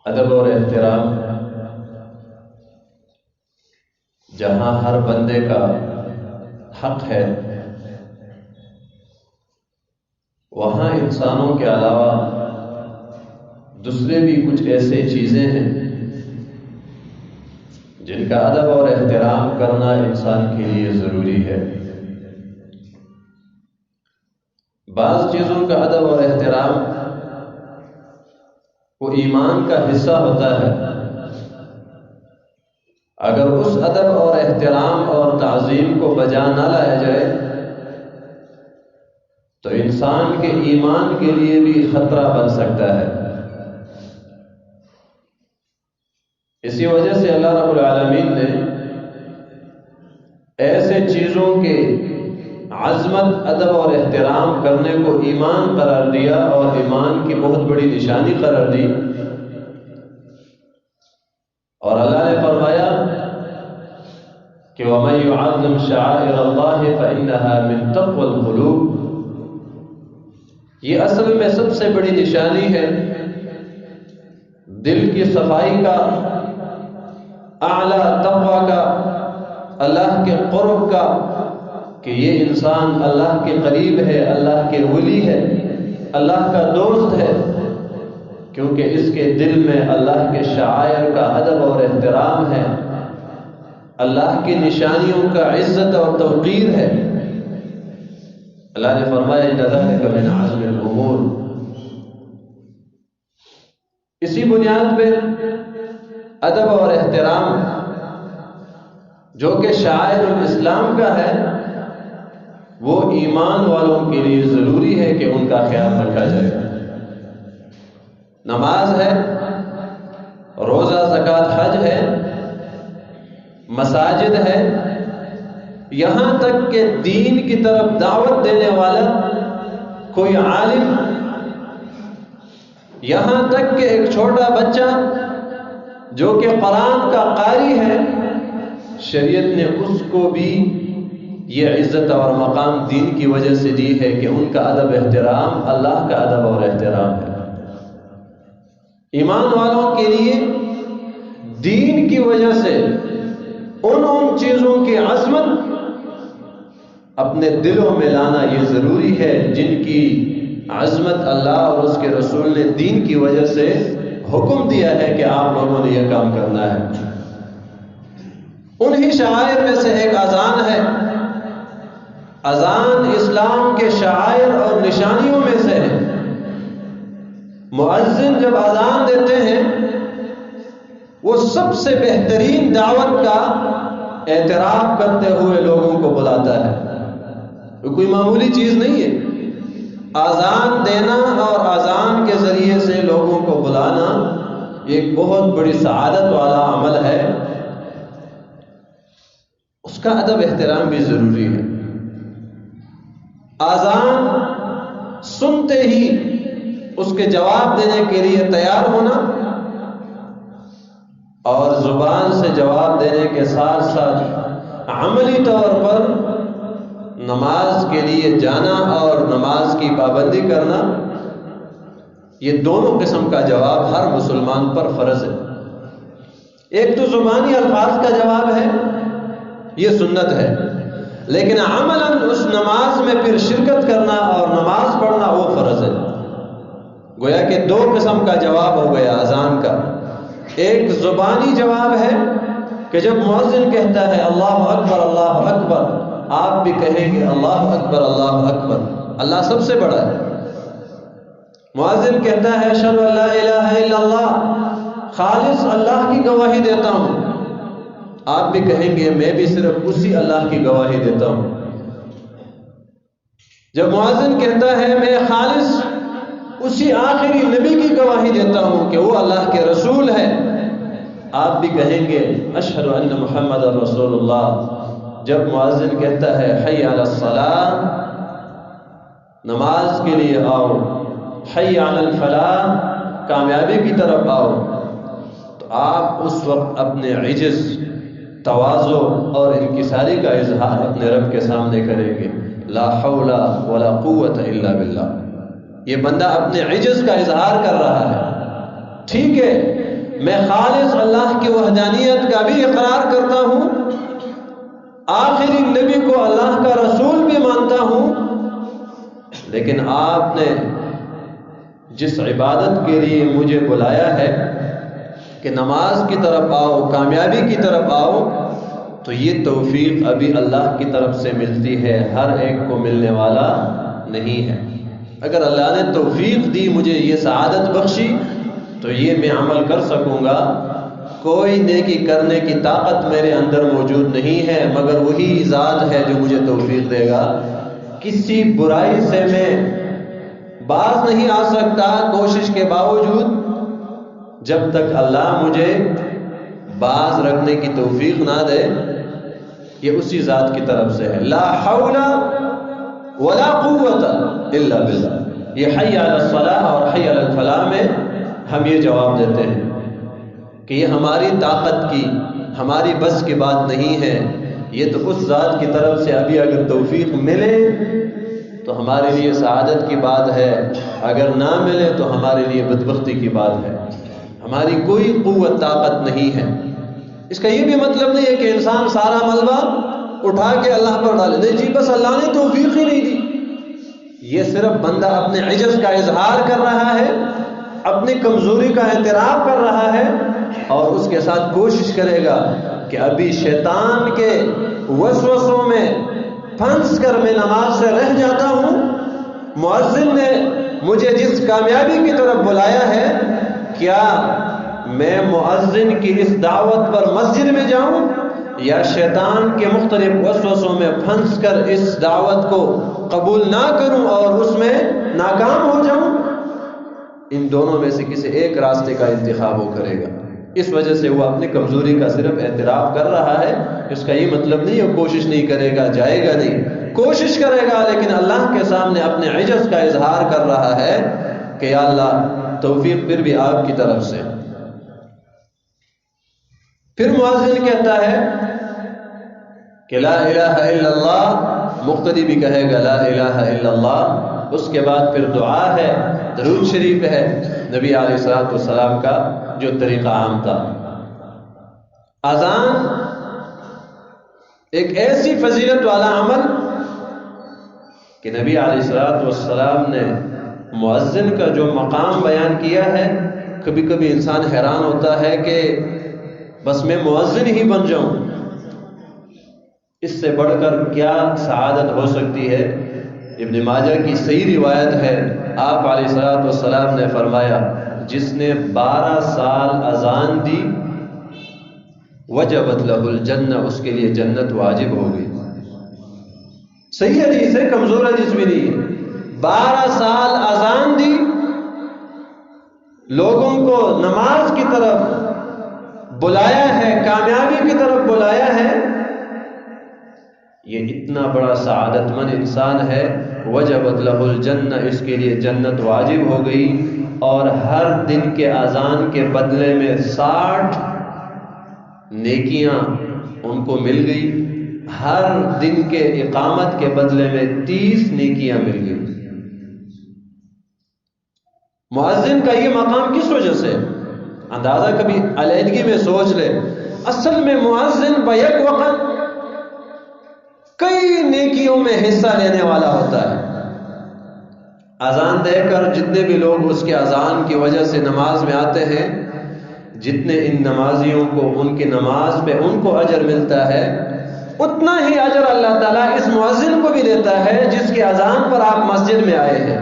ادب اور احترام جہاں ہر بندے کا حق ہے، وہاں انسانوں کے علاوہ دوسرے بھی کچھ ایسے چیزیں ہیں جن کا ادب اور احترام کرنا انسان کے لیے ضروری ہے۔ بعض چیزوں کا ادب اور احترام وہ ایمان کا حصہ ہوتا ہے۔ اگر اس ادب اور احترام اور تعظیم کو بجا نہ لایا جائے تو انسان کے ایمان کے لیے بھی خطرہ بن سکتا ہے۔ اسی وجہ سے اللہ رب العالمین نے ایسے چیزوں کے عظمت، ادب اور احترام کرنے کو ایمان قرار دیا اور ایمان کی بہت بڑی نشانی قرار دی، اور اللہ نے فرمایا کہ وَمَن يُعَظِّمْ شَعَائِرَ اللَّهِ فَإِنَّهَا مِن تَقْوَى الْقُلُوبِ۔ یہ اصل میں سب سے بڑی نشانی ہے دل کی صفائی کا، اعلیٰ تقوی کا، اللہ کے قرب کا، کہ یہ انسان اللہ کے قریب ہے، اللہ کے ولی ہے، اللہ کا دوست ہے، کیونکہ اس کے دل میں اللہ کے شعائر کا ادب اور احترام ہے، اللہ کی نشانیوں کا عزت اور توقیر ہے۔ اللہ نے فرمایا ان ذلک من عزم الامور۔ اسی بنیاد پہ ادب اور احترام جو کہ شعائر الاسلام کا ہے، وہ ایمان والوں کے لیے ضروری ہے کہ ان کا خیال رکھا جائے۔ نماز ہے، روزہ، زکوٰۃ، حج ہے، مساجد ہے، یہاں تک کہ دین کی طرف دعوت دینے والا کوئی عالم، یہاں تک کہ ایک چھوٹا بچہ جو کہ قرآن کا قاری ہے، شریعت نے اس کو بھی یہ عزت اور مقام دین کی وجہ سے دی ہے کہ ان کا ادب احترام اللہ کا ادب اور احترام ہے۔ ایمان والوں کے لیے دین کی وجہ سے ان چیزوں کی عظمت اپنے دلوں میں لانا یہ ضروری ہے جن کی عظمت اللہ اور اس کے رسول نے دین کی وجہ سے حکم دیا ہے کہ آپ لوگوں نے یہ کام کرنا ہے۔ انہی شعائر میں سے ایک اذان ہے۔ اذان اسلام کے شعائر اور نشانیوں میں سے ہے۔ مؤذن جب اذان دیتے ہیں وہ سب سے بہترین دعوت کا اعتراف کرتے ہوئے لوگوں کو بلاتا ہے۔ کوئی معمولی چیز نہیں ہے۔ اذان دینا اور اذان کے ذریعے سے لوگوں کو بلانا ایک بہت بڑی سعادت والا عمل ہے۔ اس کا ادب احترام بھی ضروری ہے۔ اذان سنتے ہی اس کے جواب دینے کے لیے تیار ہونا اور زبان سے جواب دینے کے ساتھ ساتھ عملی طور پر نماز کے لیے جانا اور نماز کی پابندی کرنا، یہ دونوں قسم کا جواب ہر مسلمان پر فرض ہے۔ ایک تو زبانی الفاظ کا جواب ہے، یہ سنت ہے، لیکن عملاً اس نماز میں پھر شرکت کرنا اور نماز پڑھنا وہ فرض ہے۔ گویا کہ دو قسم کا جواب ہو گیا اذان کا۔ ایک زبانی جواب ہے کہ جب مؤذن کہتا ہے اللہ اکبر اللہ اکبر، آپ بھی کہیں گے اللہ اکبر اللہ اکبر، اللہ سب سے بڑا ہے۔ مؤذن کہتا ہے اشہد ان لا الہ الا اللہ، خالص اللہ کی گواہی دیتا ہوں، آپ بھی کہیں گے میں بھی صرف اسی اللہ کی گواہی دیتا ہوں۔ جب مؤذن کہتا ہے میں خالص اسی آخری نبی کی گواہی دیتا ہوں کہ وہ اللہ کے رسول ہے، آپ بھی کہیں گے اشہد ان محمد رسول اللہ۔ جب مؤذن کہتا ہے حی علی الصلاۃ، نماز کے لیے آؤ، حی علی الفلاح، کامیابی کی طرف آؤ، تو آپ اس وقت اپنے عجز، تواضع اور انکساری کا اظہار اپنے رب کے سامنے کریں گے۔ لا حول ولا قوت الا باللہ۔ یہ بندہ اپنے عجز کا اظہار کر رہا ہے۔ ٹھیک ہے میں خالص اللہ کی وحدانیت کا بھی اقرار کرتا ہوں، آخری نبی کو اللہ کا رسول بھی مانتا ہوں، لیکن آپ نے جس عبادت کے لیے مجھے بلایا ہے کہ نماز کی طرف آؤ، کامیابی کی طرف آؤ، تو یہ توفیق ابھی اللہ کی طرف سے ملتی ہے، ہر ایک کو ملنے والا نہیں ہے۔ اگر اللہ نے توفیق دی، مجھے یہ سعادت بخشی، تو یہ میں عمل کر سکوں گا۔ کوئی نیکی کرنے کی طاقت میرے اندر موجود نہیں ہے، مگر وہی ذات ہے جو مجھے توفیق دے گا۔ کسی برائی سے میں باز نہیں آ سکتا کوشش کے باوجود، جب تک اللہ مجھے باز رکھنے کی توفیق نہ دے۔ یہ اسی ذات کی طرف سے ہے، لا حول ولا قوت الا باللہ۔ یہ حی علی الصلاۃ اور حی علی الفلاح میں ہم یہ جواب دیتے ہیں کہ یہ ہماری طاقت کی، ہماری بس کی بات نہیں ہے، یہ تو اس ذات کی طرف سے ابھی اگر توفیق ملے تو ہمارے لیے سعادت کی بات ہے، اگر نہ ملے تو ہمارے لیے بدبختی کی بات ہے۔ ہماری کوئی قوت طاقت نہیں ہے۔ اس کا یہ بھی مطلب نہیں ہے کہ انسان سارا ملبہ اٹھا کے اللہ پر ڈالے، نہیں جی بس اللہ نے توفیق ہی نہیں دی۔ یہ صرف بندہ اپنے عجز کا اظہار کر رہا ہے، اپنی کمزوری کا اعتراف کر رہا ہے، اور اس کے ساتھ کوشش کرے گا کہ ابھی شیطان کے وسوسوں میں پھنس کر میں نماز سے رہ جاتا ہوں۔ مؤذن نے مجھے جس کامیابی کی طرف بلایا ہے، کیا میں مؤذن کی اس دعوت پر مسجد میں جاؤں یا شیطان کے مختلف وسوسوں میں پھنس کر اس دعوت کو قبول نہ کروں اور اس میں ناکام ہو جاؤں؟ ان دونوں میں سے کسی ایک راستے کا انتخاب وہ کرے گا۔ اس وجہ سے وہ اپنی کمزوری کا صرف اعتراف کر رہا ہے۔ اس کا یہ مطلب نہیں ہے کوشش نہیں کرے گا، جائے گا نہیں، کوشش کرے گا، لیکن اللہ کے سامنے اپنے عجز کا اظہار کر رہا ہے کہ یا اللہ توفیق پھر بھی آپ کی طرف سے۔ پھر مؤذن کہتا ہے کہ لا الہ الا اللہ، مقتدی بھی کہے گا لا الہ الا اللہ۔ اس کے بعد پھر دعا ہے، درود شریف ہے، نبی علیہ الصلوۃ والسلام کا جو طریقہ عام تھا۔ اذان ایک ایسی فضیلت والا عمل کہ نبی علیہ الصلوۃ والسلام نے مؤذن کا جو مقام بیان کیا ہے، کبھی کبھی انسان حیران ہوتا ہے کہ بس میں مؤذن ہی بن جاؤں، اس سے بڑھ کر کیا سعادت ہو سکتی ہے۔ ابن ماجہ کی صحیح روایت ہے، آپ علیہ الصلوۃ والسلام نے فرمایا جس نے 12 سال اذان دی وجبت لہ الجنہ، اس کے لیے جنت واجب ہو گئی۔ صحیح حدیث ہے، کمزور حدیث بھی نہیں ہے۔ 12 سال اذان دی، لوگوں کو نماز کی طرف بلایا ہے، کامیابی کی طرف بلایا ہے، یہ اتنا بڑا سعادت مند انسان ہے۔ وجبت لہ الجنہ، اس کے لیے جنت واجب ہو گئی، اور ہر دن کے اذان کے بدلے میں 60 نیکیاں ان کو مل گئی، ہر دن کے اقامت کے بدلے میں 30 نیکیاں مل گئی۔ مؤذن کا یہ مقام کس وجہ سے؟ اندازہ کبھی علیحدگی میں سوچ لے، اصل میں مؤذن بیک وقت کئی نیکیوں میں حصہ لینے والا ہوتا ہے۔ اذان دے کر جتنے بھی لوگ اس کے اذان کی وجہ سے نماز میں آتے ہیں، جتنے ان نمازیوں کو ان کی نماز پہ ان کو اجر ملتا ہے، اتنا ہی اجر اللہ تعالیٰ اس مؤذن کو بھی دیتا ہے جس کے اذان پر آپ مسجد میں آئے ہیں۔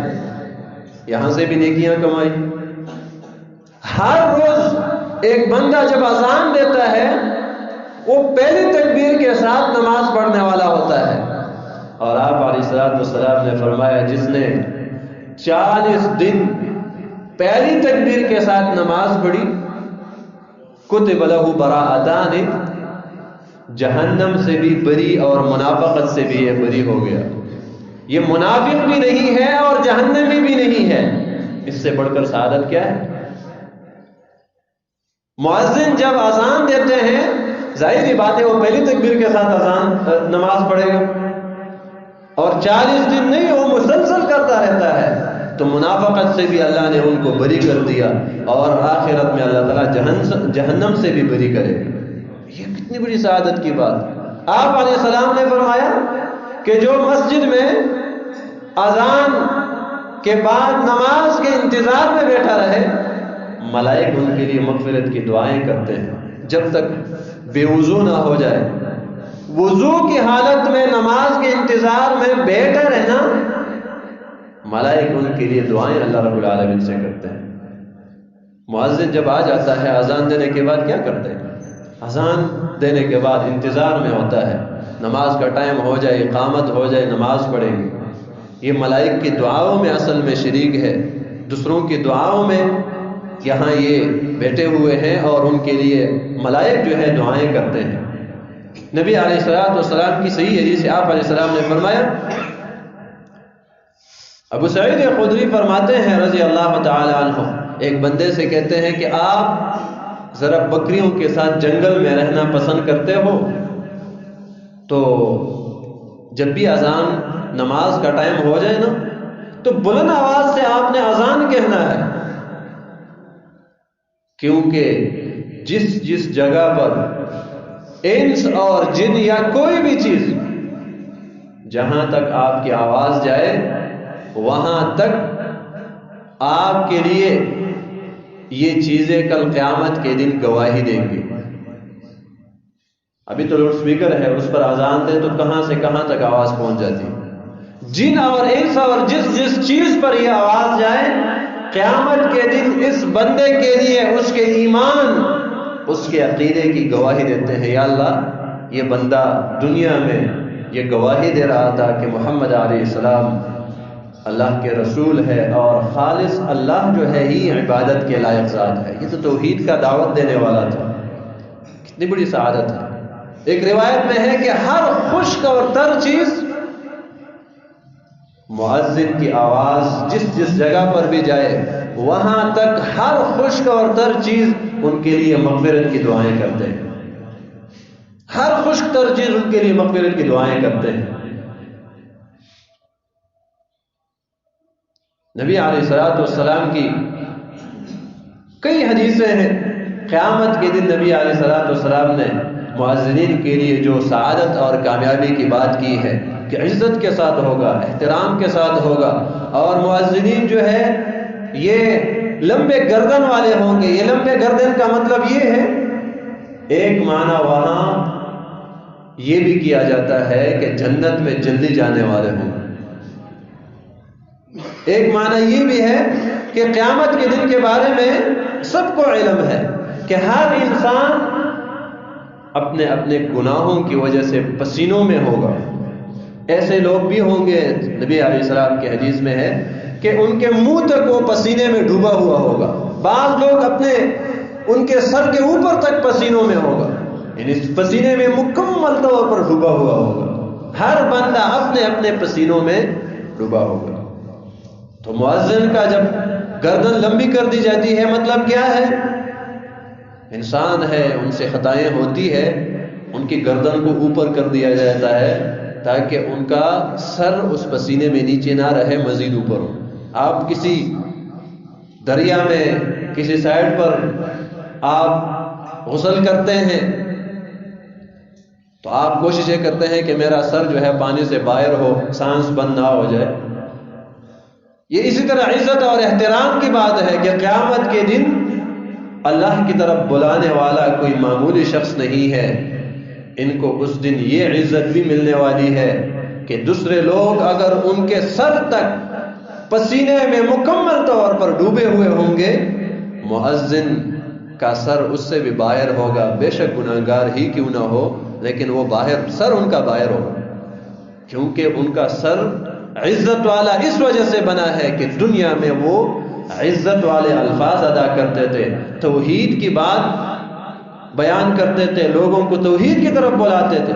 یہاں سے بھی نیکیاں کمائی۔ ہر روز ایک بندہ جب اذان دیتا ہے، وہ پہلی تکبیر کے ساتھ نماز پڑھنے والا ہوتا ہے، اور آپ علیہ الصلوۃ والسلام نے فرمایا جس نے 40 دن پہلی تکبیر کے ساتھ نماز پڑھی، کتب لہ براءتان، جہنم سے بھی بری اور منافقت سے بھی یہ بری ہو گیا۔ یہ منافق بھی نہیں ہے اور جہنمی بھی نہیں ہے، اس سے بڑھ کر سعادت کیا ہے؟ مؤذن جب اذان دیتے ہیں، ظاہری بات ہے وہ پہلی تکبیر کے ساتھ اذان نماز پڑھے گا، اور 40 دن نہیں، وہ مسلسل کرتا رہتا ہے، تو منافقت سے بھی اللہ نے ان کو بری کر دیا، اور آخرت میں اللہ تعالیٰ جہنم جہنم سے بھی بری کرے گا۔ یہ کتنی بڑی سعادت کی بات۔ آپ علیہ السلام نے فرمایا کہ جو مسجد میں اذان کے بعد نماز کے انتظار میں بیٹھا رہے، ملائکہ ان کے لیے مغفرت کی دعائیں کرتے ہیں جب تک بے وضو نہ ہو جائے۔ وضو کی حالت میں نماز کے انتظار میں بیٹھا رہنا، ملائکہ ان کے لیے دعائیں اللہ رب العالمین سے کرتے ہیں۔ مؤذن جب آ جاتا ہے اذان دینے کے بعد کیا کرتے ہیں؟ اذان دینے کے بعد انتظار میں ہوتا ہے، نماز کا ٹائم ہو جائے، اقامت ہو جائے، نماز پڑھے گی۔ یہ ملائکہ کی دعاؤں میں اصل میں شریک ہے، دوسروں کی دعاؤں میں یہاں یہ بیٹھے ہوئے ہیں اور ان کے لیے ملائکہ جو ہے دعائیں کرتے ہیں۔ نبی علیہ السلام کی صحیح حدیث سے آپ علیہ السلام نے فرمایا، ابو سعید خدری فرماتے ہیں رضی اللہ تعالی عنہ، ایک بندے سے کہتے ہیں کہ آپ ذرا بکریوں کے ساتھ جنگل میں رہنا پسند کرتے ہو؟ تو جب بھی اذان نماز کا ٹائم ہو جائے نا تو بلند آواز سے آپ نے اذان کہنا ہے، کیونکہ جس جگہ پر انس اور جن یا کوئی بھی چیز جہاں تک آپ کی آواز جائے وہاں تک آپ کے لیے یہ چیزیں کل قیامت کے دن گواہی دیں گی۔ ابھی تو لاؤڈ سپیکر ہے، اس پر اذان دے تو کہاں سے کہاں تک آواز پہنچ جاتی ہے۔ جن اور انس اور جس چیز پر یہ آواز جائے، قیامت کے دن اس بندے کے لیے اس کے ایمان، اس کے عقیدے کی گواہی دیتے ہیں۔ یا اللہ، یہ بندہ دنیا میں یہ گواہی دے رہا تھا کہ محمد علیہ السلام اللہ کے رسول ہے اور خالص اللہ جو ہے ہی عبادت کے لائق ذات ہے۔ یہ تو توحید کا دعوت دینے والا تھا۔ کتنی بڑی سعادت ہے۔ ایک روایت میں ہے کہ ہر خشک اور تر چیز مؤذن کی آواز جس جگہ پر بھی جائے وہاں تک ہر خشک اور تر چیز ان کے لیے مغفرت کی دعائیں کرتے ہیں۔ ہر خشک تر چیز ان کے لیے مغفرت کی دعائیں کرتے ہیں۔ نبی علیہ السلام کی کئی حدیثیں ہیں۔ قیامت کے دن نبی علیہ السلام نے مؤذنین کے لیے جو سعادت اور کامیابی کی بات کی ہے کہ عزت کے ساتھ ہوگا، احترام کے ساتھ ہوگا، اور مؤذنین جو ہے یہ لمبے گردن والے ہوں گے۔ یہ لمبے گردن کا مطلب یہ ہے، ایک معنی وہاں یہ بھی کیا جاتا ہے کہ جنت میں جلدی جانے والے ہوں گے، ایک معنی یہ بھی ہے کہ قیامت کے دن کے بارے میں سب کو علم ہے کہ ہر انسان اپنے اپنے گناہوں کی وجہ سے پسینوں میں ہوگا۔ ایسے لوگ بھی ہوں گے، نبی علیہ السلام کی حدیث میں ہے کہ ان کے منہ تک وہ پسینے میں ڈوبا ہوا ہوگا۔ بعض لوگ ان کے سر کے اوپر تک پسینوں میں ہوگا، یعنی پسینے میں مکمل طور پر ڈوبا ہوا ہوگا۔ ہر بندہ اپنے اپنے پسینوں میں ڈوبا ہوگا۔ تو مؤذن کا جب گردن لمبی کر دی جاتی ہے، مطلب کیا ہے؟ انسان ہے، ان سے خطائیں ہوتی ہے، ان کی گردن کو اوپر کر دیا جاتا ہے تاکہ ان کا سر اس پسینے میں نیچے نہ رہے، مزید اوپر ہو۔ آپ کسی دریا میں کسی سائڈ پر آپ غسل کرتے ہیں تو آپ کوشش یہ کرتے ہیں کہ میرا سر جو ہے پانی سے باہر ہو، سانس بند نہ ہو جائے۔ یہ اسی طرح عزت اور احترام کی بات ہے کہ قیامت کے دن اللہ کی طرف بلانے والا کوئی معمولی شخص نہیں ہے۔ ان کو اس دن یہ عزت بھی ملنے والی ہے کہ دوسرے لوگ اگر ان کے سر تک پسینے میں مکمل طور پر ڈوبے ہوئے ہوں گے، مؤذن کا سر اس سے بھی باہر ہوگا، بے شک گناہگار ہی کیوں نہ ہو، لیکن وہ سر ان کا باہر ہوگا، کیونکہ ان کا سر عزت والا اس وجہ سے بنا ہے کہ دنیا میں وہ عزت والے الفاظ ادا کرتے تھے، توحید کی بات بیان کرتے تھے، لوگوں کو توحید کی طرف بلاتے تھے۔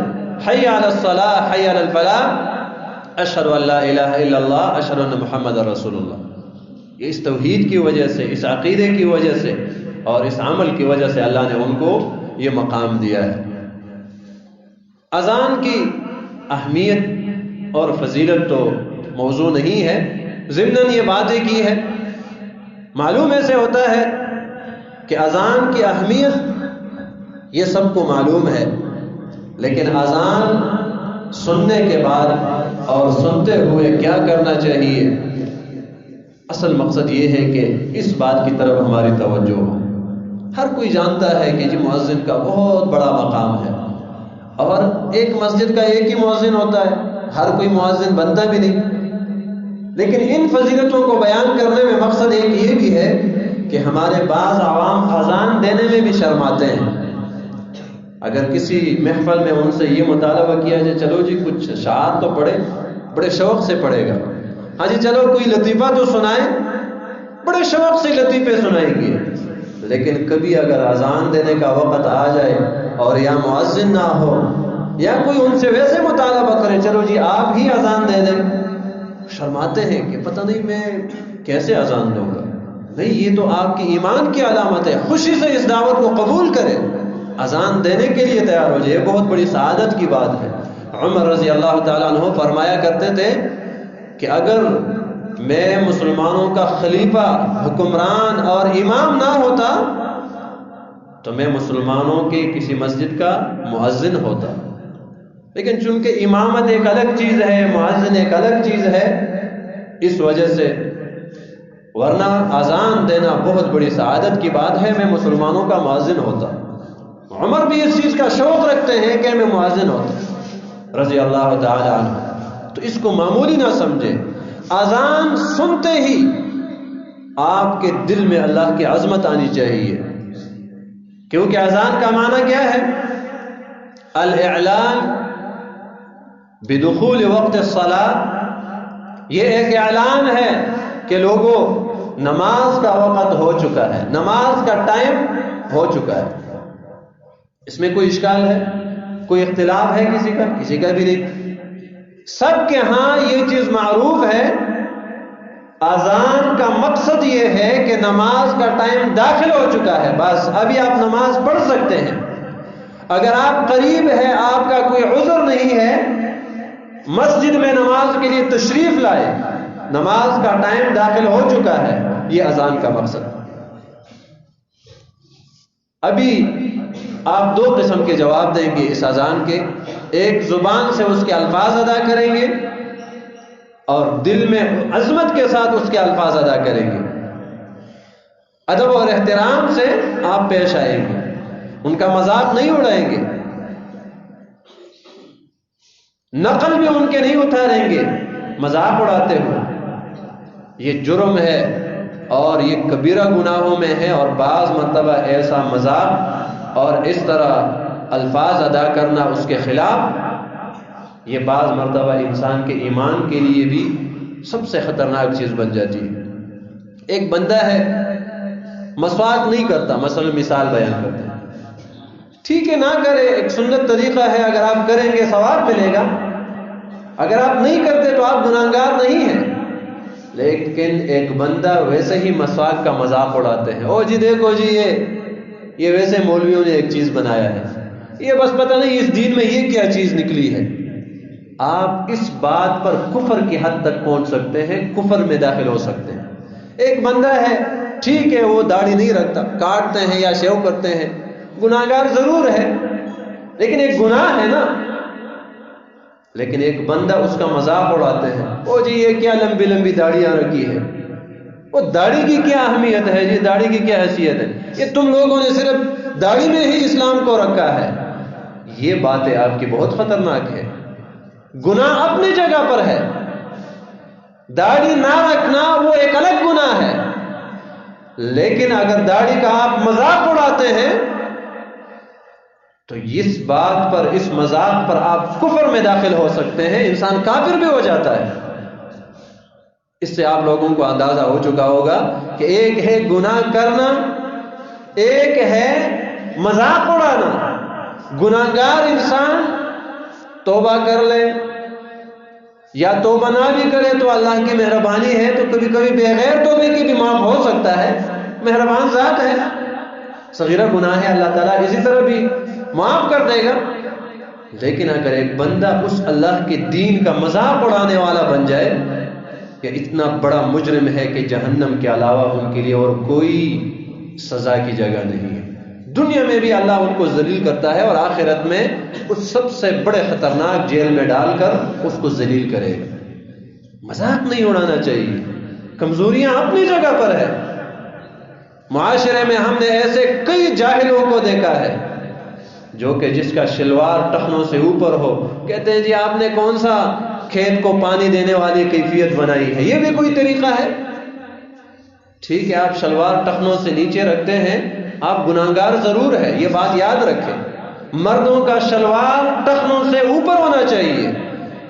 حی علی الصلاۃ، حی علی الفلاح، اشہد ان لا الہ الا اللہ، اشہد ان محمد رسول اللہ۔ اس توحید کی وجہ سے، اس عقیدے کی وجہ سے اور اس عمل کی وجہ سے اللہ نے ان کو یہ مقام دیا ہے۔ اذان کی اہمیت اور فضیلت تو موضوع نہیں ہے، ضمناً یہ باتیں کی ہے۔ معلوم ایسے ہوتا ہے کہ اذان کی اہمیت یہ سب کو معلوم ہے، لیکن اذان سننے کے بعد اور سنتے ہوئے کیا کرنا چاہیے، اصل مقصد یہ ہے کہ اس بات کی طرف ہماری توجہ ہو۔ ہر کوئی جانتا ہے کہ جی مؤذن کا بہت بڑا مقام ہے، اور ایک مسجد کا ایک ہی مؤذن ہوتا ہے، ہر کوئی مؤذن بنتا بھی نہیں، لیکن ان فضیلتوں کو بیان کرنے میں مقصد ایک یہ بھی ہے کہ ہمارے بعض عوام اذان دینے میں بھی شرماتے ہیں۔ اگر کسی محفل میں ان سے یہ مطالبہ کیا جائے چلو جی کچھ اشعار تو پڑھے، بڑے شوق سے پڑھے گا، ہاں جی چلو کوئی لطیفہ تو سنائے، بڑے شوق سے لطیفے سنائیں گے، لیکن کبھی اگر اذان دینے کا وقت آ جائے اور یا مؤذن نہ ہو یا کوئی ان سے ویسے مطالبہ کرے چلو جی آپ ہی اذان دے دیں، شرماتے ہیں کہ پتہ نہیں میں کیسے اذان دوں گا۔ نہیں، یہ تو آپ کی ایمان کی علامت ہے، خوشی سے اس دعوت کو قبول کرے، اذان دینے کے لیے تیار ہو جائے، یہ بہت بڑی سعادت کی بات ہے۔ عمر رضی اللہ تعالیٰ عنہ فرمایا کرتے تھے کہ اگر میں مسلمانوں کا خلیفہ، حکمران اور امام نہ ہوتا تو میں مسلمانوں کی کسی مسجد کا مؤذن ہوتا، لیکن چونکہ امامت ایک الگ چیز ہے، مؤذن ایک الگ چیز ہے، اس وجہ سے، ورنہ اذان دینا بہت بڑی سعادت کی بات ہے، میں مسلمانوں کا مؤذن ہوتا۔ عمر بھی اس چیز کا شوق رکھتے ہیں کہ میں مؤذن ہوتا رضی اللہ تعالی عنہ۔ تو اس کو معمولی نہ سمجھے، اذان سنتے ہی آپ کے دل میں اللہ کی عظمت آنی چاہیے، کیونکہ اذان کا معنی کیا ہے؟ الاعلان بدخول وقت الصلاۃ، یہ ایک اعلان ہے کہ لوگوں نماز کا وقت ہو چکا ہے، نماز کا ٹائم ہو چکا ہے۔ اس میں کوئی اشکال ہے، کوئی اختلاف ہے کسی کا بھی نہیں، سب کے ہاں یہ چیز معروف ہے۔ اذان کا مقصد یہ ہے کہ نماز کا ٹائم داخل ہو چکا ہے، بس ابھی آپ نماز پڑھ سکتے ہیں۔ اگر آپ قریب ہے، آپ کا کوئی عذر نہیں ہے، مسجد میں نماز کے لیے تشریف لائے، نماز کا ٹائم داخل ہو چکا ہے، یہ اذان کا مقصد۔ ابھی آپ دو قسم کے جواب دیں گے اس اذان کے، ایک زبان سے اس کے الفاظ ادا کریں گے اور دل میں عظمت کے ساتھ اس کے الفاظ ادا کریں گے، ادب اور احترام سے آپ پیش آئیں گے، ان کا مذاق نہیں اڑائیں گے، نقل بھی ان کے نہیں اتاریں گے مذاق اڑاتے ہوئے، یہ جرم ہے اور یہ کبیرہ گناہوں میں ہے، اور بعض مرتبہ ایسا مذاق اور اس طرح الفاظ ادا کرنا اس کے خلاف، یہ بعض مرتبہ انسان کے ایمان کے لیے بھی سب سے خطرناک چیز بن جاتی ہے۔ ایک بندہ ہے مسواک نہیں کرتا، مثلا مثال بیان کرتے ہیں، ٹھیک ہے نہ کرے، ایک سنت طریقہ ہے، اگر آپ کریں گے ثواب ملے گا، اگر آپ نہیں کرتے تو آپ گناہگار نہیں ہیں، لیکن ایک بندہ ویسے ہی مسواک کا مذاق اڑاتے ہیں، او جی دیکھو جی یہ ویسے مولویوں نے ایک چیز بنایا ہے، یہ بس پتہ نہیں اس دین میں یہ کیا چیز نکلی ہے۔ آپ اس بات پر کفر کی حد تک پہنچ سکتے ہیں، کفر میں داخل ہو سکتے ہیں۔ ایک بندہ ہے، ٹھیک ہے وہ داڑھی نہیں رکھتا، کاٹتے ہیں یا شیو کرتے ہیں، گناہگار ضرور ہے، لیکن ایک گناہ ہے نا، لیکن ایک بندہ اس کا مذاق اڑاتے ہیں، او جی یہ کیا لمبی لمبی داڑیاں رکھی ہے، وہ داڑھی کی کیا اہمیت ہے جی، داڑھی کی کیا حیثیت ہے، یہ تم لوگوں نے صرف داڑھی میں ہی اسلام کو رکھا ہے۔ یہ باتیں آپ کی بہت خطرناک ہے، گناہ اپنی جگہ پر ہے، داڑھی نہ رکھنا وہ ایک الگ گناہ ہے، لیکن اگر داڑھی کا آپ مذاق اڑاتے ہیں تو اس بات پر، اس مذاق پر آپ کفر میں داخل ہو سکتے ہیں، انسان کافر بھی ہو جاتا ہے۔ اس سے آپ لوگوں کو اندازہ ہو چکا ہوگا کہ ایک ہے گناہ کرنا، ایک ہے مذاق اڑانا۔ گناہگار انسان توبہ کر لے یا توبہ نہ بھی کرے تو اللہ کی مہربانی ہے، تو کبھی کبھی بغیر توبے کے بھی معاف ہو سکتا ہے، مہربان ذات ہے، صغیرہ گناہ ہے، اللہ تعالیٰ اسی طرح بھی معاف کر دے گا۔ لیکن اگر ایک بندہ اس اللہ کے دین کا مذاق اڑانے والا بن جائے کہ اتنا بڑا مجرم ہے کہ جہنم کے علاوہ ان کے لیے اور کوئی سزا کی جگہ نہیں ہے۔ دنیا میں بھی اللہ ان کو ذلیل کرتا ہے اور آخرت میں اس سب سے بڑے خطرناک جیل میں ڈال کر اس کو ذلیل کرے گا۔ مذاق نہیں اڑانا چاہیے، کمزوریاں اپنی جگہ پر ہے۔ معاشرے میں ہم نے ایسے کئی جاہلوں کو دیکھا ہے جو کہ جس کا شلوار ٹخنوں سے اوپر ہو، کہتے ہیں جی آپ نے کون سا کھیت کو پانی دینے والی کیفیت بنائی ہے، یہ بھی کوئی طریقہ ہے؟ ٹھیک ہے آپ شلوار ٹخنوں سے نیچے رکھتے ہیں، آپ گناہگار ضرور ہے، یہ بات یاد رکھیں۔ مردوں کا شلوار ٹخنوں سے اوپر ہونا چاہیے۔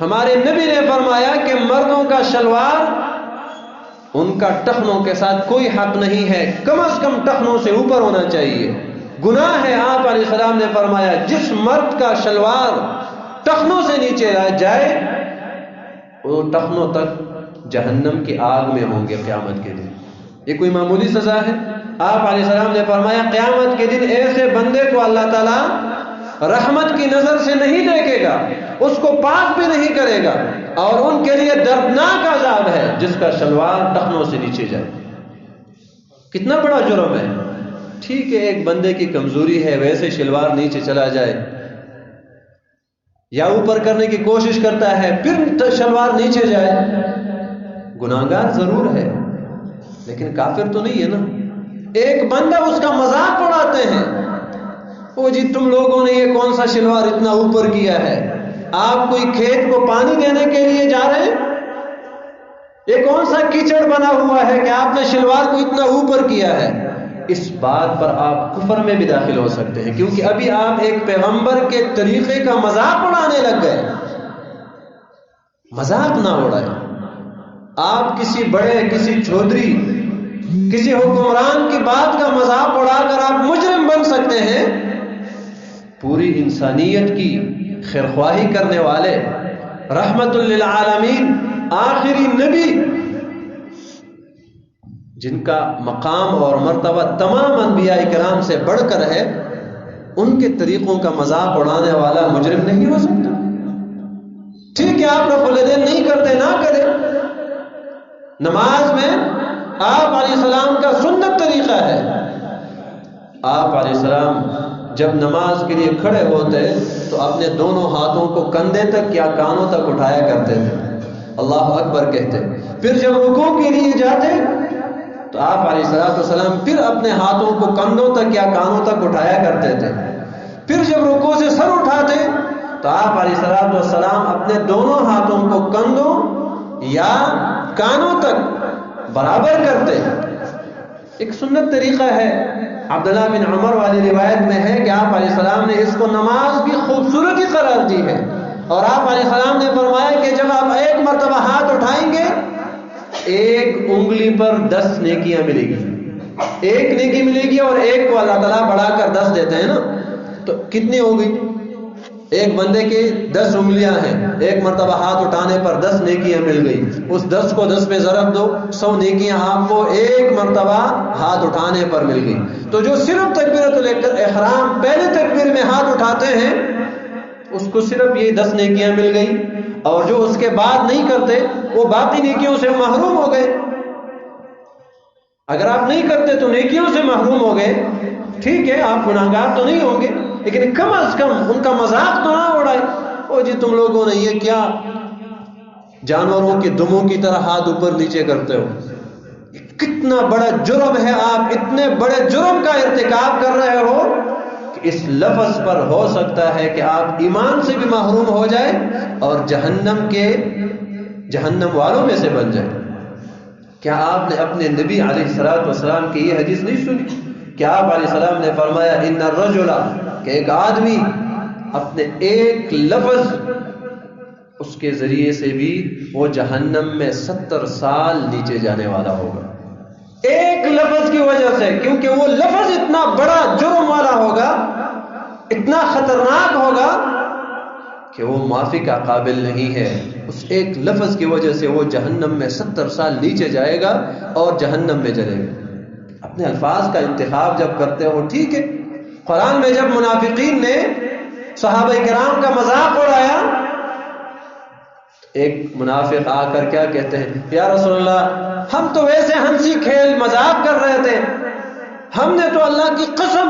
ہمارے نبی نے فرمایا کہ مردوں کا شلوار ان کا ٹخنوں کے ساتھ کوئی حق نہیں ہے، کم از کم ٹخنوں سے اوپر ہونا چاہیے۔ گناہ ہے، آپ علیہ السلام نے فرمایا جس مرد کا شلوار ٹخنوں سے نیچے جائے وہ ٹخنوں تک جہنم کی آگ میں ہوں گے قیامت کے دن۔ یہ کوئی معمولی سزا ہے؟ آپ علیہ السلام نے فرمایا قیامت کے دن ایسے بندے کو اللہ تعالیٰ رحمت کی نظر سے نہیں دیکھے گا، اس کو پاک بھی نہیں کرے گا، اور ان کے لیے دردناک عذاب ہے جس کا شلوار ٹخنوں سے نیچے جائے۔ کتنا بڑا جرم ہے۔ ٹھیک ہے ایک بندے کی کمزوری ہے، ویسے شلوار نیچے چلا جائے یا اوپر کرنے کی کوشش کرتا ہے پھر شلوار نیچے جائے، گناہگار ضرور ہے لیکن کافر تو نہیں ہے نا۔ ایک بندہ اس کا مذاق اڑاتے ہیں، وہ جی تم لوگوں نے یہ کون سا شلوار اتنا اوپر کیا ہے، آپ کوئی کھیت کو پانی دینے کے لیے جا رہے ہیں، یہ کون سا کیچڑ بنا ہوا ہے کہ آپ نے شلوار کو اتنا اوپر کیا ہے۔ اس بات پر آپ کفر میں بھی داخل ہو سکتے ہیں، کیونکہ ابھی آپ ایک پیغمبر کے طریقے کا مذاق اڑانے لگ گئے۔ مذاق نہ اڑائیں۔ آپ کسی بڑے، کسی چودھری، کسی حکمران کی بات کا مذاق اڑا کر آپ مجرم بن سکتے ہیں۔ پوری انسانیت کی خیرخواہی کرنے والے، رحمت للعالمین، آخری نبی، جن کا مقام اور مرتبہ تمام انبیاء کرام سے بڑھ کر ہے، ان کے طریقوں کا مذاق اڑانے والا مجرم نہیں ہو سکتا۔ ٹھیک ہے آپ رفع الیدین نہیں کرتے، نہ کرے۔ نماز میں آپ علیہ السلام کا سنت طریقہ ہے، آپ علیہ السلام جب نماز کے لیے کھڑے ہوتے تو اپنے دونوں ہاتھوں کو کندھے تک یا کانوں تک اٹھایا کرتے تھے، اللہ اکبر کہتے۔ پھر جب رکوع کے لیے جاتے تو آپ علیہ السلام پھر اپنے ہاتھوں کو کندھوں تک یا کانوں تک اٹھایا کرتے تھے۔ پھر جب رکوع سے سر اٹھاتے تو آپ علیہ السلام اپنے دونوں ہاتھوں کو کندھوں یا کانوں تک برابر کرتے۔ ایک سنت طریقہ ہے۔ عبداللہ بن عمر والی روایت میں ہے کہ آپ علیہ السلام نے اس کو نماز کی خوبصورتی قرار دی ہے، اور آپ علیہ السلام نے فرمایا کہ جب آپ ایک مرتبہ ہاتھ اٹھائیں گے ایک انگلی پر 10 نیکیاں ملے گی، ایک نیکی ملے گی، اور ایک کو اللہ تعالیٰ بڑھا کر 10 دیتے ہیں نا، تو کتنی ہو گئی؟ ایک بندے کی 10 انگلیاں ہیں، ایک مرتبہ ہاتھ اٹھانے پر 10 نیکیاں مل گئی، اس 10 کو 10 میں ضرب دو، 100 نیکیاں آپ کو ایک مرتبہ ہاتھ اٹھانے پر مل گئی۔ تو جو صرف تکبیرۃ الاحرام پہلے تکبیر میں ہاتھ اٹھاتے ہیں اس کو صرف یہ 10 نیکیاں مل گئی، اور جو اس کے بعد نہیں کرتے وہ باقی نیکیوں سے محروم ہو گئے۔ اگر آپ نہیں کرتے تو نیکیوں سے محروم ہو گئے، ٹھیک ہے آپ گناہگار تو نہیں ہوں گے، لیکن کم از کم ان کا مذاق تو نہ اڑائے۔ او جی تم لوگوں نے یہ کیا جانوروں کے دموں کی طرح ہاتھ اوپر نیچے کرتے ہو، کتنا بڑا جرم ہے، آپ اتنے بڑے جرم کا ارتکاب کر رہے ہو کہ اس لفظ پر ہو سکتا ہے کہ آپ ایمان سے بھی محروم ہو جائے اور جہنم والوں میں سے بن جائے۔ کیا آپ نے اپنے نبی علیہ السلام کی یہ حدیث نہیں سنی؟ کیا آپ علیہ السلام نے فرمایا ان الرجل، کہ ایک آدمی اپنے ایک لفظ اس کے ذریعے سے بھی وہ جہنم میں 70 سال نیچے جانے والا ہوگا، ایک لفظ کی وجہ سے، کیونکہ وہ لفظ اتنا بڑا جرم والا ہوگا، اتنا خطرناک ہوگا کہ وہ معافی کا قابل نہیں ہے۔ اس ایک لفظ کی وجہ سے وہ جہنم میں 70 سال نیچے جائے گا اور جہنم میں جلے گا۔ اپنے الفاظ کا انتخاب جب کرتے ہو ٹھیک ہے۔ قرآن میں جب منافقین نے صحابہ کرام کا مذاق اڑایا، ایک منافق آ کر کیا کہتے ہیں، یا رسول اللہ ہم تو ویسے ہنسی کھیل مذاق کر رہے تھے، ہم نے تو اللہ کی قسم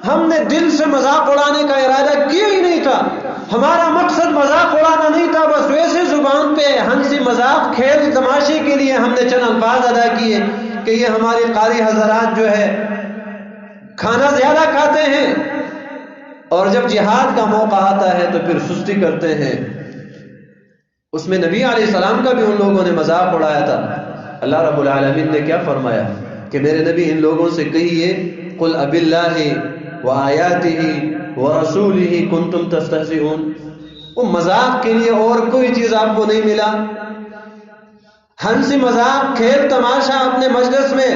ہم نے دل سے مذاق اڑانے کا ارادہ کیا ہی نہیں تھا، ہمارا مقصد مذاق اڑانا نہیں تھا، بس ویسے زبان پہ ہنسی مذاق کھیل تماشے کے لیے ہم نے چند الفاظ ادا کیے کہ یہ ہمارے قاری حضرات جو ہے کھانا زیادہ کھاتے ہیں اور جب جہاد کا موقع آتا ہے تو پھر سستی کرتے ہیں۔ اس میں نبی علیہ السلام کا بھی ان لوگوں نے مذاق اڑایا تھا۔ اللہ رب العالمین نے کیا فرمایا کہ میرے نبی ان لوگوں سے کہیے قل اب اللہ وآیاتہ ورسولہ کنتم تستہزئون، وہ مذاق کے لیے اور کوئی چیز آپ کو نہیں ملا؟ ہنسی مذاق کھیل تماشا اپنے مجلس میں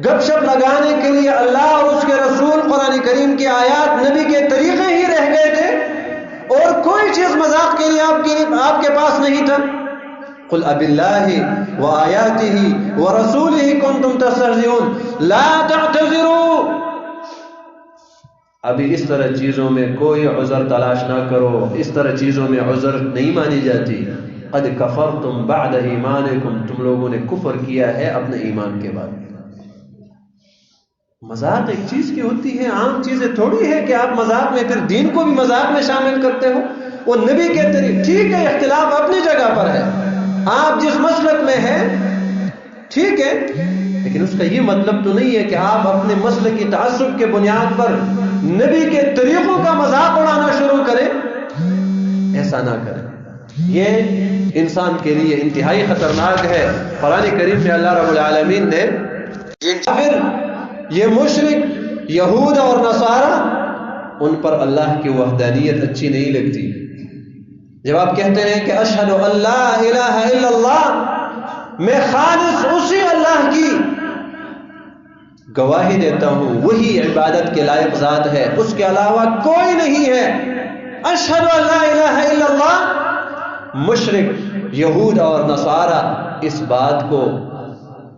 گپ شپ لگانے کے لیے اللہ اور اس کے رسول قرآن کریم کی آیات نبی کے طریقے ہی رہ گئے تھے اور کوئی چیز مذاق کے لیے آپ کے پاس نہیں تھا؟ قل اب اللہ وآیاتہ ورسولہ کنتم تستہزئون لا تعتذروا، ابھی اس طرح چیزوں میں کوئی عذر تلاش نہ کرو، اس طرح چیزوں میں عذر نہیں مانی جاتی۔ قد کفرتم بعد ایمانکم، تم لوگوں نے کفر کیا ہے اپنے ایمان کے بعد۔ مذاق ایک چیز کی ہوتی ہے، عام چیزیں تھوڑی ہے کہ آپ مذاق میں پھر دین کو بھی مذاق میں شامل کرتے ہو۔ وہ نبی کے طریقے، ٹھیک ہے اختلاف اپنی جگہ پر ہے، آپ جس مسلک میں ہیں ٹھیک ہے، لیکن اس کا یہ مطلب تو نہیں ہے کہ آپ اپنے مسلک کی تعصب کے بنیاد پر نبی کے طریقوں کا مذاق اڑانا شروع کریں۔ ایسا نہ کریں، یہ انسان کے لیے انتہائی خطرناک ہے۔ قرآن کریم میں اللہ رب العالمین نے پھر یہ مشرک یہود اور نصارہ، ان پر اللہ کی وحدانیت اچھی نہیں لگتی۔ جب آپ کہتے ہیں کہ اشہد ان لا الہ الا اللہ، میں خالص اسی اللہ کی گواہی دیتا ہوں، وہی عبادت کے لائق ذات ہے، اس کے علاوہ کوئی نہیں ہے، اشہد ان لا الہ الا اللہ، مشرک یہود اور نصارہ اس بات کو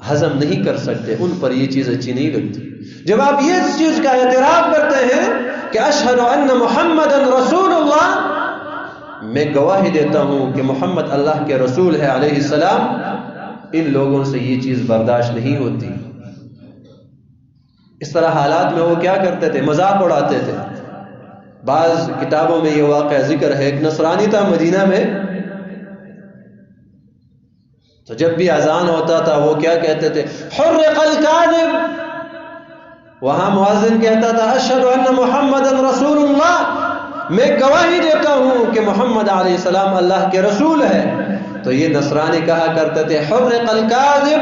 ہضم نہیں کر سکتے، ان پر یہ چیز اچھی نہیں لگتی۔ جب آپ یہ چیز کا اعتراف کرتے ہیں کہ اشہد ان محمد رسول اللہ، میں گواہی دیتا ہوں کہ محمد اللہ کے رسول ہے علیہ السلام، ان لوگوں سے یہ چیز برداشت نہیں ہوتی۔ اس طرح حالات میں وہ کیا کرتے تھے؟ مذاق اڑاتے تھے۔ بعض کتابوں میں یہ واقعہ ذکر ہے، ایک نصرانی تھا مدینہ میں، تو جب بھی اذان ہوتا تھا وہ کیا کہتے تھے؟ حرق الکاذب، وہاں مؤذن کہتا تھا اشہد ان محمد رسول اللہ، میں گواہی دیتا ہوں کہ محمد علیہ السلام اللہ کے رسول ہے، تو یہ نصرانی کہا کرتے تھے حرق الکاذب،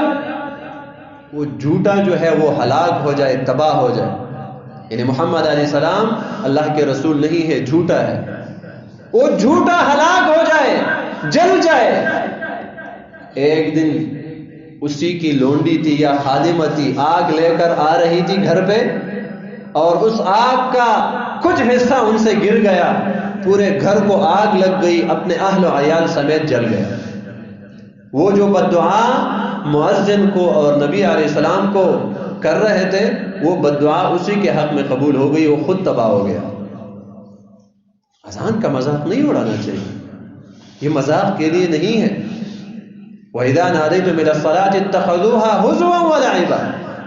وہ جھوٹا جو ہے وہ ہلاک ہو جائے، تباہ ہو جائے، یعنی محمد علیہ السلام اللہ کے رسول نہیں ہے، جھوٹا ہے، وہ جھوٹا ہلاک ہو جائے، جل جائے۔ ایک دن اسی کی لونڈی تھی یا خادمہ تھی، آگ لے کر آ رہی تھی گھر پہ، اور اس آگ کا کچھ حصہ ان سے گر گیا، پورے گھر کو آگ لگ گئی، اپنے اہل و عیال سمیت جل گیا۔ وہ جو بددعا مؤذن کو اور نبی علیہ السلام کو کر رہے تھے، وہ بددعا اسی کے حق میں قبول ہو گئی، وہ خود تباہ ہو گیا۔ اذان کا مذاق نہیں اڑانا چاہیے، یہ مذاق کے لیے نہیں ہے۔ وَإِذَا نَادَيْتُمْ إِلَى الصَّلَاةِ اتَّخَذُوهَا هُزُوًا وَلَعِبًا،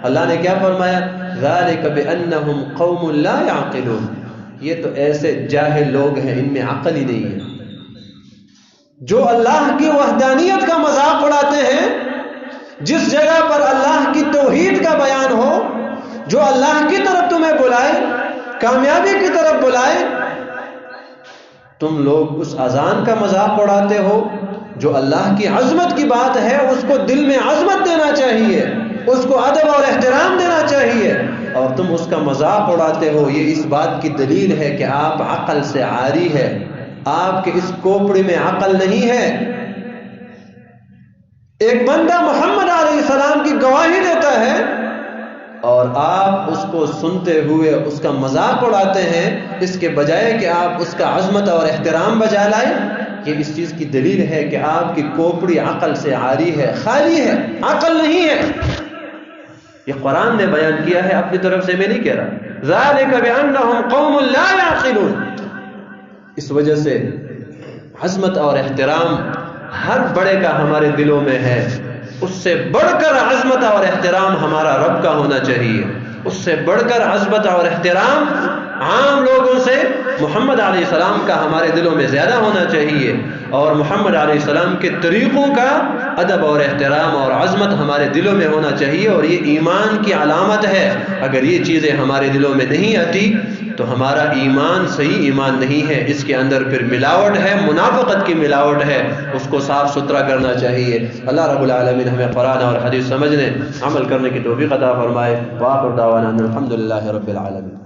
اللہ نے کیا فرمایا؟ ذَلِكَ بِأَنَّهُمْ قَوْمٌ لَا يَعْقِلُونَ، یہ تو ایسے جاہل لوگ ہیں، ان میں عقل ہی نہیں ہے، جو اللہ کی وحدانیت کا مذاق اڑاتے ہیں۔ جس جگہ پر اللہ کی توحید کا بیان ہو، جو اللہ کی طرف تمہیں بلائے، کامیابی کی طرف بلائے، تم لوگ اس اذان کا مذاق اڑاتے ہو۔ جو اللہ کی عظمت کی بات ہے اس کو دل میں عظمت دینا چاہیے، اس کو ادب اور احترام دینا چاہیے، اور تم اس کا مذاق اڑاتے ہو۔ یہ اس بات کی دلیل ہے کہ آپ عقل سے عاری ہے، آپ کے اس کوپڑی میں عقل نہیں ہے۔ ایک بندہ محمد علیہ السلام کی گواہی دیتا ہے اور آپ اس کو سنتے ہوئے اس کا مذاق اڑاتے ہیں، اس کے بجائے کہ آپ اس کا عظمت اور احترام بجا لائیں۔ یہ اس چیز کی دلیل ہے کہ آپ کی کوپڑی عقل سے عاری ہے، خالی ہے، عقل نہیں ہے۔ یہ قرآن نے بیان کیا ہے، اپنی طرف سے میں نہیں کہہ رہا۔ ذَلِكَ بِأَنَّهُمْ قَوْمٌ لَا يَعْقِلُونَ، اس وجہ سے عظمت اور احترام ہر بڑے کا ہمارے دلوں میں ہے، اس سے بڑھ کر عظمت اور احترام ہمارا رب کا ہونا چاہیے۔ اس سے بڑھ کر عظمت اور احترام عام لوگوں سے محمد علیہ السلام کا ہمارے دلوں میں زیادہ ہونا چاہیے، اور محمد علیہ السلام کے طریقوں کا ادب اور احترام اور عظمت ہمارے دلوں میں ہونا چاہیے، اور یہ ایمان کی علامت ہے۔ اگر یہ چیزیں ہمارے دلوں میں نہیں آتی تو ہمارا ایمان صحیح ایمان نہیں ہے، اس کے اندر پھر ملاوٹ ہے، منافقت کی ملاوٹ ہے، اس کو صاف ستھرا کرنا چاہیے۔ اللہ رب العالمین ہمیں قرآن اور حدیث سمجھنے، عمل کرنے کی توفیق عطا فرمائے۔ وآخر دعوانا ان الحمد للہ رب العالمین۔